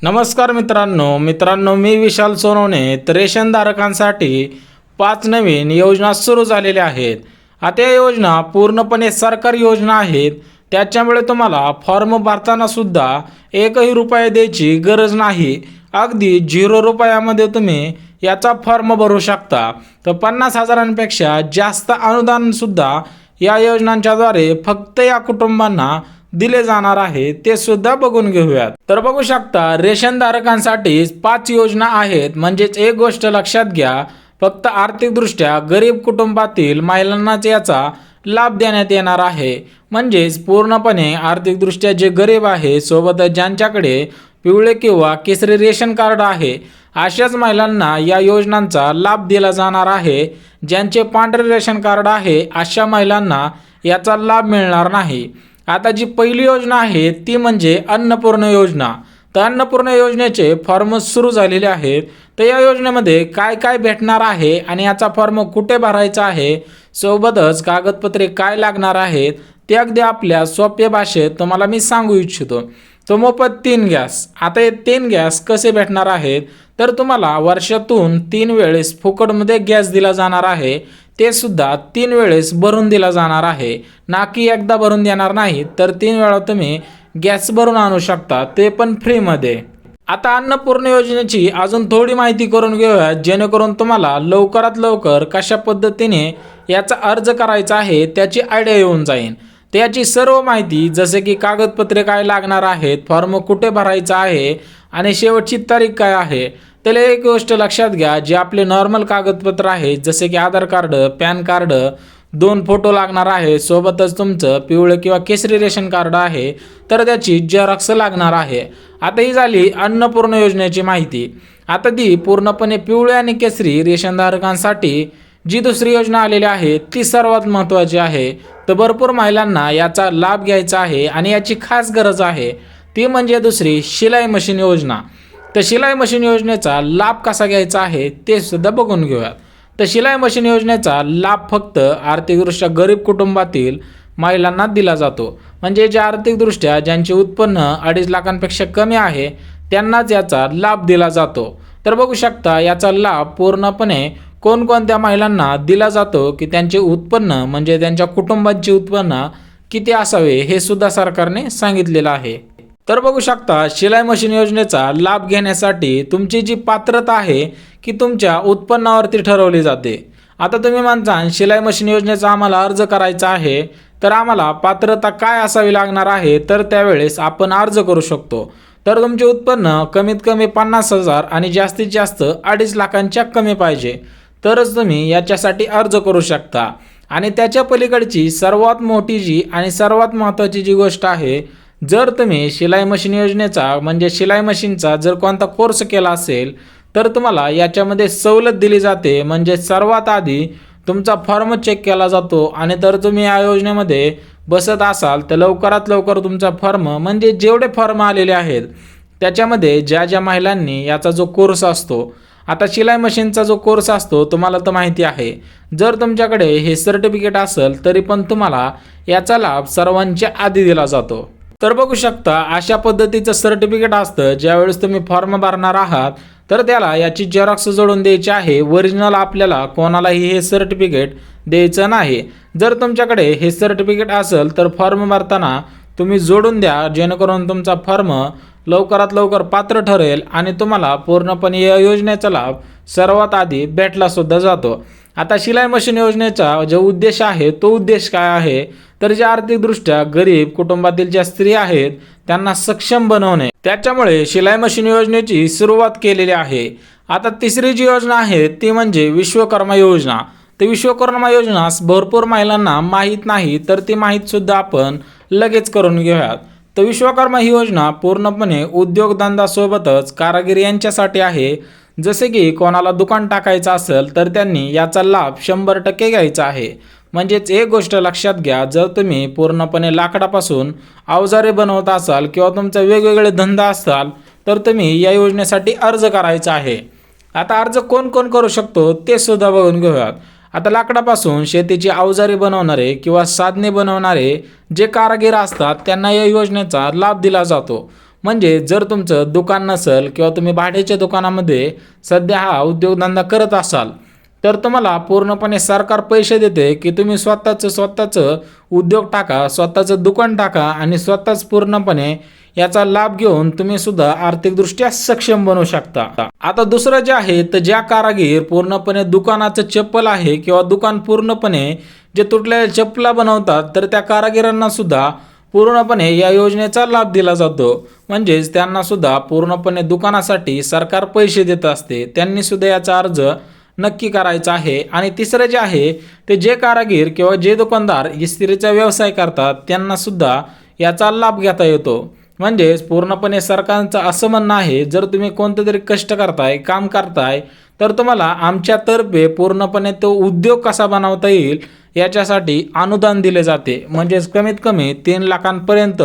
नमस्कार मित्रांनो मी विशाल सोनवणे. तर रेशनधारकांसाठी 5 नवीन योजना सुरू झालेल्या आहेत. आता या योजना पूर्णपणे सरकारी योजना आहेत. त्याच्यामुळे तुम्हाला फॉर्म भरताना सुद्धा एकही रुपया द्यायची गरज नाही. अगदी 0 रुपयामध्ये तुम्ही याचा फॉर्म भरू शकता. तर 50,000पेक्षा जास्त अनुदान सुद्धा या योजनांच्याद्वारे फक्त या कुटुंबांना दिले जाणार आहे, ते सुद्धा बघून घेऊयात. तर बघू शकता, रेशनधारकांसाठी 5 योजना आहेत. म्हणजेच एक गोष्ट लक्षात घ्या, फक्त आर्थिकदृष्ट्या गरीब कुटुंबातील महिलांनाच याचा लाभ देण्यात येणार आहे. म्हणजेच पूर्णपणे आर्थिकदृष्ट्या जे गरीब आहे, सोबतच ज्यांच्याकडे पिवळे किंवा केसरी रेशन कार्ड आहे, अशाच महिलांना या योजनांचा लाभ दिला जाणार आहे. ज्यांचे पांढरे रेशन कार्ड आहे अशा महिलांना याचा लाभ मिळणार नाही. आता जी पहिली योजना आहे ती म्हणजे अन्नपूर्णा योजना. तर अन्नपूर्णा योजनेचे फॉर्म सुरू झालेले आहेत. तर या योजनेमध्ये काय काय भेटणार आहे आणि याचा फॉर्म कुठे भरायचा आहे, सोबतच कागदपत्रे काय लागणार आहेत, ते अगदी आपल्या सोप्या भाषेत तुम्हाला मी सांगू इच्छितो. तो मोफत 3 गॅस. आता हे 3 गॅस कसे भेटणार आहेत, तर तुम्हाला वर्षातून 3 वेळेस फुकटमध्ये गॅस दिला जाणार आहे. ते सुद्धा 3 वेळेस भरून दिला जाणार आहे, ना की एकदा भरून देणार नाही. तर 3 वेळा तुम्ही गॅस भरून आणू शकता, ते पण फ्रीमध्ये. आता अन्नपूर्णा योजनेची अजून थोडी माहिती करून घेऊया, जेणेकरून तुम्हाला लवकरात लवकर कशा पद्धतीने याचा अर्ज करायचा आहे त्याची आयडिया येऊन जाईल. त्याची सर्व माहिती, जसे की कागदपत्रे काय लागणार आहेत, फॉर्म कुठे भरायचा आहे आणि शेवटची तारीख काय आहे. त्याला एक गोष्ट लक्षात घ्या, जे आपले नॉर्मल कागदपत्र आहेत, जसे की आधार कार्ड, पॅन कार्ड, 2 फोटो लागणार आहे, सोबतच तुमचं पिवळे किंवा केसरी रेशन कार्ड आहे तर त्याची झेरॉक्स लागणार आहे. आता ही झाली अन्नपूर्णा योजनेची माहिती. आता ती पूर्णपणे पिवळे आणि केसरी रेशनधारकांसाठी जी दुसरी योजना आलेली आहे ती सर्वात महत्त्वाची आहे. तर भरपूर महिलांना याचा लाभ घ्यायचा आहे आणि याची खास गरज आहे, ती म्हणजे दुसरी शिलाई मशीन योजना. तर शिलाई मशीन योजनेचा लाभ कसा घ्यायचा आहे ते सुद्धा बघून घेऊयात. तर शिलाई मशीन योजनेचा लाभ फक्त आर्थिकदृष्ट्या गरीब कुटुंबातील महिलांना दिला जातो. म्हणजे जे आर्थिकदृष्ट्या ज्यांचे उत्पन्न 2.5 लाखांपेक्षा कमी आहे त्यांनाच याचा लाभ दिला जातो. तर बघू शकता, याचा लाभ पूर्णपणे कोणकोणत्या महिलांना दिला जातो, की त्यांचे उत्पन्न म्हणजे त्यांच्या कुटुंबाचे उत्पन्न किती असावे हे सुद्धा सरकारने सांगितलेलं आहे. तर बघू शकता, शिलाई मशीन योजनेचा लाभ घेण्यासाठी तुमची जी पात्रता आहे की तुमच्या उत्पन्नावरती ठरवली जाते. आता तुम्ही म्हणता शिलाई मशीन योजनेचा आम्हाला अर्ज करायचा आहे, तर आम्हाला पात्रता काय असावी लागणार आहे, तर त्यावेळेस आपण अर्ज करू शकतो. तर तुमचे उत्पन्न कमीत कमी 50,000 आणि जास्तीत जास्त 2.5 लाखांच्या कमी पाहिजे, तरच तुम्ही याच्यासाठी अर्ज करू शकता. आणि त्याच्या पलीकडची सर्वात मोठी जी आणि सर्वात महत्त्वाची जी गोष्ट आहे, जर तुम्ही शिलाई मशीन योजनेचा म्हणजे शिलाई मशीनचा जर कोणता कोर्स केला असेल तर तुम्हाला याच्यामध्ये सवलत दिली जाते. म्हणजे सर्वात आधी तुमचा फॉर्म चेक केला जातो आणि तर तुम्ही या योजनेमध्ये बसत असाल तर लवकरात लवकर तुमचा फॉर्म म्हणजे जेवढे फॉर्म आलेले आहेत त्याच्यामध्ये ज्या ज्या महिलांनी याचा जो कोर्स असतो, आता शिलाई मशीनचा जो कोर्स असतो तुम्हाला तर माहिती आहे, जर तुमच्याकडे हे सर्टिफिकेट असेल तरी पण तुम्हाला याचा लाभ सर्वांच्या आधी दिला जातो. तर बघू शकता, अशा पद्धतीचं सर्टिफिकेट असतं. ज्यावेळेस तुम्ही फॉर्म भरणार आहात तर त्याला याची झेरॉक्स जोडून द्यायची आहे. ओरिजिनल आपल्याला कोणालाही हे सर्टिफिकेट द्यायचं नाही. जर तुमच्याकडे हे सर्टिफिकेट असेल तर फॉर्म भरताना तुम्ही जोडून द्या, जेणेकरून तुमचा फॉर्म लवकरात लवकर पात्र ठरेल आणि तुम्हाला पूर्णपणे या योजनेचा लाभ सर्वात आधी भेटला सुद्धा जातो. आता शिलाई मशीन योजनेचा जो उद्देश आहे तो उद्देश काय आहे, तर जे आर्थिकदृष्ट्या गरीब कुटुंबातील ज्या स्त्री आहेत त्यांना सक्षम बनवणे, त्याच्यामुळे शिलाई मशीन योजनेची सुरुवात केलेली आहे. आता तिसरी जी योजना आहे ती म्हणजे विश्वकर्मा योजना. तर विश्वकर्मा योजना भरपूर महिलांना माहीत नाही, तर ती माहीत सुद्धा आपण लगेच करून घेऊयात. तर विश्वकर्मा ही योजना पूर्णपणे उद्योगधंदासोबतच कारागिरी यांच्यासाठी आहे. जसे की कोणाला दुकान टाकायचं असेल तर त्यांनी याचा लाभ 100% घ्यायचा आहे. म्हणजेच एक गोष्ट लक्षात घ्या, जर तुम्ही पूर्णपणे लाकडापासून अवजारे बनवत असाल किंवा तुमचा वेगवेगळे धंदा असाल तर तुम्ही या योजनेसाठी अर्ज करायचा आहे. आता अर्ज कोण कोण करू शकतो ते सुद्धा बघून घेऊयात. आता लाकडापासून शेतीची अवजारे बनवणारे किंवा साधने बनवणारे जे कारागीर असतात त्यांना या योजनेचा लाभ दिला जातो. म्हणजे जर तुमचं दुकान नसेल किंवा तुम्ही भाड्याच्या दुकानामध्ये सध्या हा उद्योगधंदा करत असाल तर तुम्हाला पूर्णपणे सरकार पैसे देते की तुम्ही स्वतःचं उद्योग टाका, स्वतःचं दुकान टाका आणि स्वतःच पूर्णपणे याचा लाभ घेऊन तुम्ही सुद्धा आर्थिकदृष्ट्या सक्षम बनू शकता। आता दुसरं जे आहे तर ज्या कारागीर पूर्णपणे दुकानाचं चप्पल आहे किंवा दुकान पूर्णपणे जे तुटलेल्या चप्पला बनवतात तर त्या कारागिरांना सुद्धा पूर्णपणे या योजनेचा लाभ दिला जातो। म्हणजेच त्यांना सुद्धा पूर्णपणे दुकानासाठी सरकार पैसे देत असते, त्यांनी सुद्धा याचा अर्ज नक्की करायचा आहे। आणि तिसरं जे आहे ते जे कारागीर किंवा जे दुकानदार इस्त्रीचा व्यवसाय करतात त्यांना सुद्धा याचा लाभ घेता येतो। म्हणजेच पूर्णपणे सरकारचं असं म्हणणं आहे जर तुम्ही कोणतं तरी कष्ट करताय, काम करताय तर तुम्हाला आमच्यातर्फे पूर्णपणे तो उद्योग कसा बनवता येईल याच्यासाठी अनुदान दिले जाते। म्हणजेच कमीत कमी 3 लाखांपर्यंत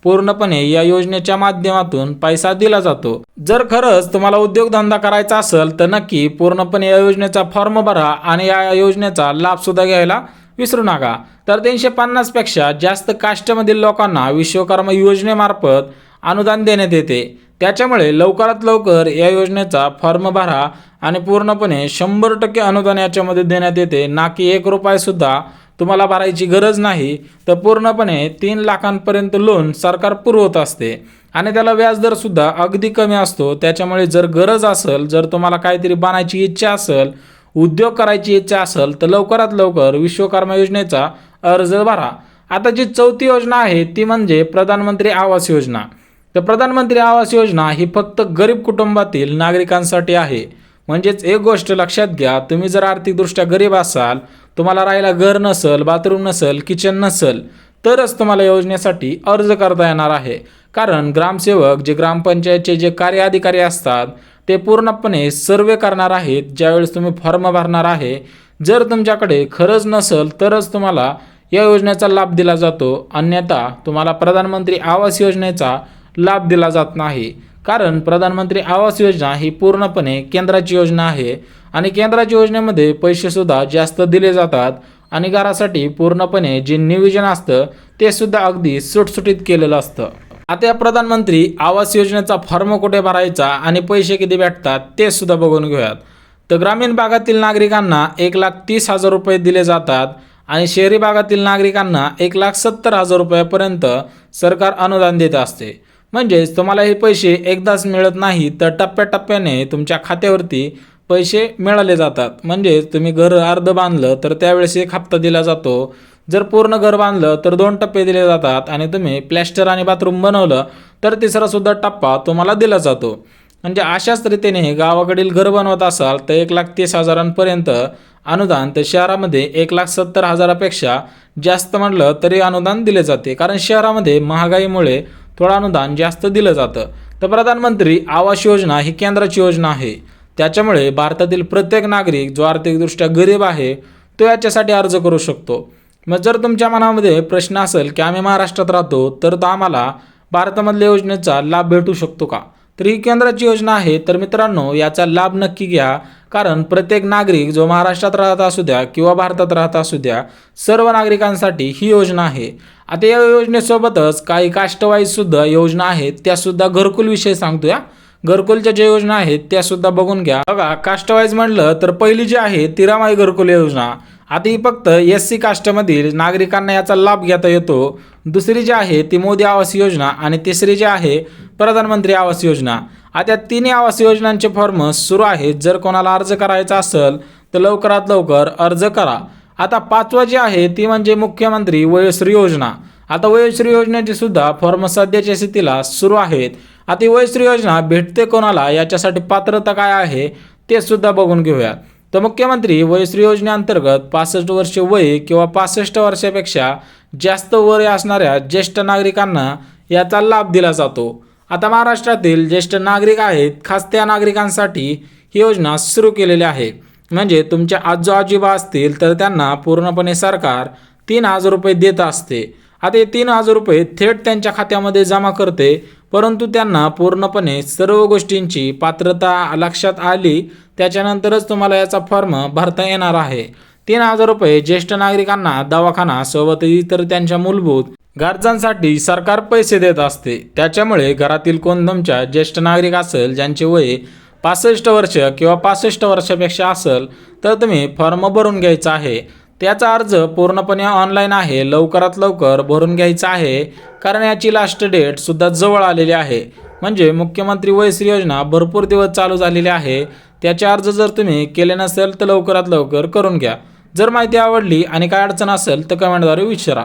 पूर्णपणे या योजनेच्या माध्यमातून पैसा दिला जातो। जर खरंच तुम्हाला उद्योगधंदा करायचा असेल तर नक्की पूर्णपणे या योजनेचा फॉर्म भरा आणि या योजनेचा लाभ सुद्धा घ्यायला विसरू नका। तर 350 पेक्षा जास्त कास्टमधील लोकांना विश्वकर्मा योजनेमार्फत अनुदान देण्यात येते। त्याच्यामुळे लवकरात लवकर या योजनेचा फॉर्म भरा आणि पूर्णपणे 100% अनुदान याच्यामध्ये देण्यात येते, ना की 1 रुपया सुद्धा तुम्हाला भरायची गरज नाही। तर पूर्णपणे 3 लाखांपर्यंत लोन सरकार पुरवत असते आणि त्याला व्याजदर सुद्धा अगदी कमी असतो। त्याच्यामुळे जर गरज असेल, जर तुम्हाला काहीतरी बनायची इच्छा असेल, उद्योग करायची इच्छा असेल तर लवकरात लवकर विश्वकर्मा योजनेचा अर्ज भरा। आता जी चौथी योजना आहे ती म्हणजे प्रधानमंत्री आवास योजना। तर प्रधानमंत्री आवास योजना ही फक्त गरीब कुटुंबातील नागरिकांसाठी आहे। म्हणजेच एक गोष्ट लक्षात घ्या, तुम्ही जर आर्थिकदृष्ट्या गरीब असाल, तुम्हाला राहायला घर नसेल, बाथरूम नसेल, किचन नसेल तरच तुम्हाला योजनेसाठी अर्ज करता येणार आहे। कारण ग्रामसेवक जे ग्रामपंचायतचे जे कार्य अधिकारी असतात ते पूर्णपणे सर्वे करणार आहेत ज्यावेळेस तुम्ही फॉर्म भरणार आहे। जर तुमच्याकडे खरंच नसेल तरच तुम्हाला या योजनेचा लाभ दिला जातो, अन्यथा तुम्हाला प्रधानमंत्री आवास योजनेचा लाभ दिला जात नाही। कारण प्रधानमंत्री आवास योजना ही पूर्णपणे केंद्राची योजना आहे आणि केंद्राच्या योजनेमध्ये पैसे सुद्धा जास्त दिले जातात आणि घरासाठी पूर्णपणे जे नियोजन असतं ते सुद्धा अगदी सुटसुटीत केलेलं असतं। आता या प्रधानमंत्री आवास योजनेचा फॉर्म कुठे भरायचा आणि पैसे किती भेटतात ते सुद्धा बघून घेऊयात। तर ग्रामीण भागातील नागरिकांना 1,30,000 रुपये दिले जातात आणि शहरी भागातील नागरिकांना 1,70,000 रुपयापर्यंत सरकार अनुदान देत असते। म्हणजेच तुम्हाला हे पैसे एकदाच मिळत नाही तर टप्प्याटप्प्याने तुमच्या खात्यावरती पैसे मिळाले जातात। म्हणजेच तुम्ही घर अर्ध बांधलं तर त्यावेळेस 1 हप्ता दिला जातो, जर पूर्ण घर बांधलं तर 2 टप्पे दिले जातात आणि तुम्ही प्लॅस्टर आणि बाथरूम बनवलं तर तिसरा सुद्धा टप्पा तुम्हाला दिला जातो। म्हणजे अशाच रीतीने गावाकडील घर बनवत असाल तर 1,30,000पर्यंत अनुदान, तर शहरामध्ये 1,70,000पेक्षा जास्त म्हटलं तरी अनुदान दिले जाते, कारण शहरामध्ये महागाईमुळे थोडं अनुदान जास्त दिलं जातं। तर प्रधानमंत्री आवास योजना ही केंद्राची योजना आहे, त्याच्यामुळे भारतातील प्रत्येक नागरिक जो आर्थिकदृष्ट्या गरीब आहे तो याच्यासाठी अर्ज करू शकतो। मग जर तुमच्या मनामध्ये प्रश्न असेल की आम्ही महाराष्ट्रात राहतो तर आम्हाला भारतामधल्या योजनेचा लाभ भेटू शकतो का, तर ही केंद्राची योजना आहे। तर मित्रांनो याचा लाभ नक्की घ्या, कारण प्रत्येक नागरिक जो महाराष्ट्रात राहत असू द्या किंवा भारतात राहत असू द्या, सर्व नागरिकांसाठी ही योजना आहे। आता या योजनेसोबतच काही कास्टवाईज सुद्धा योजना आहेत, त्यासुद्धा घरकुल विषयी सांगतोय। घरकुलच्या ज्या योजना आहेत त्या सुद्धा बघून घ्या। बघा, कास्टवाईज म्हणलं तर पहिली जी आहे ती रमाई घरकुल योजना। आता ही फक्त SC कास्टमधील नागरिकांना याचा लाभ घेता येतो। दुसरी जी आहे ती मोदी आवास योजना आणि तिसरी जी आहे प्रधानमंत्री आवास योजना। आता तिन्ही आवास योजनांचे फॉर्म सुरू आहेत, जर कोणाला अर्ज करायचा असेल तर लवकरात लवकर अर्ज करा। आता 5वा जी आहे ती म्हणजे मुख्यमंत्री वयोश्री योजना। आता वयोश्री योजनेचे सुद्धा फॉर्म सध्याच्या स्थितीला सुरू आहेत। आता ही वयोश्री योजना भेटते कोणाला, याच्यासाठी पात्रता काय आहे ते सुद्धा बघून घेऊया। तर मुख्यमंत्री वयोश्री योजनेअंतर्गत 65 वर्ष वय किंवा 65 वर्षापेक्षा जास्त वय असणाऱ्या ज्येष्ठ नागरिकांना याचा लाभ दिला जातो। आता महाराष्ट्रातील ज्येष्ठ नागरिक आहेत, खास त्या नागरिकांसाठी ही योजना सुरू केलेली आहे। म्हणजे तुमच्या आजो आजोबा असतील तर त्यांना पूर्णपणे सरकार 3,000 रुपये देत असते। आता हे 3,000 रुपये थेट त्यांच्या खात्यामध्ये जमा करते, परंतु त्यांना पूर्णपणे सर्व गोष्टींची पात्रता लक्षात आली त्याच्यानंतरच तुम्हाला याचा फॉर्म भरता येणार आहे। 3,000 रुपये ज्येष्ठ नागरिकांना दवाखाना सोबत इतर त्यांच्या मूलभूत गरजांसाठी सरकार पैसे देत असते, त्याच्यामुळे घरातील कोण तुमच्या ज्येष्ठ नागरिक असेल ज्यांचे वय 65 वर्ष किंवा 65 वर्षापेक्षा असेल तर तुम्ही फॉर्म भरून घ्यायचा आहे. त्याचा अर्ज पूर्णपणे ऑनलाईन आहे, लवकरात लवकर भरून घ्यायचा आहे, कारण याची लास्ट डेट सुद्धा जवळ आलेली आहे. म्हणजे मुख्यमंत्री वयश्री योजना भरपूर दिवस चालू झालेली आहे. त्याचे अर्ज जर तुम्ही केले नसेल तर लवकरात लवकर करून घ्या. जर माहिती आवडली आणि काय अडचण असेल तर कमेंटद्वारे विचारा.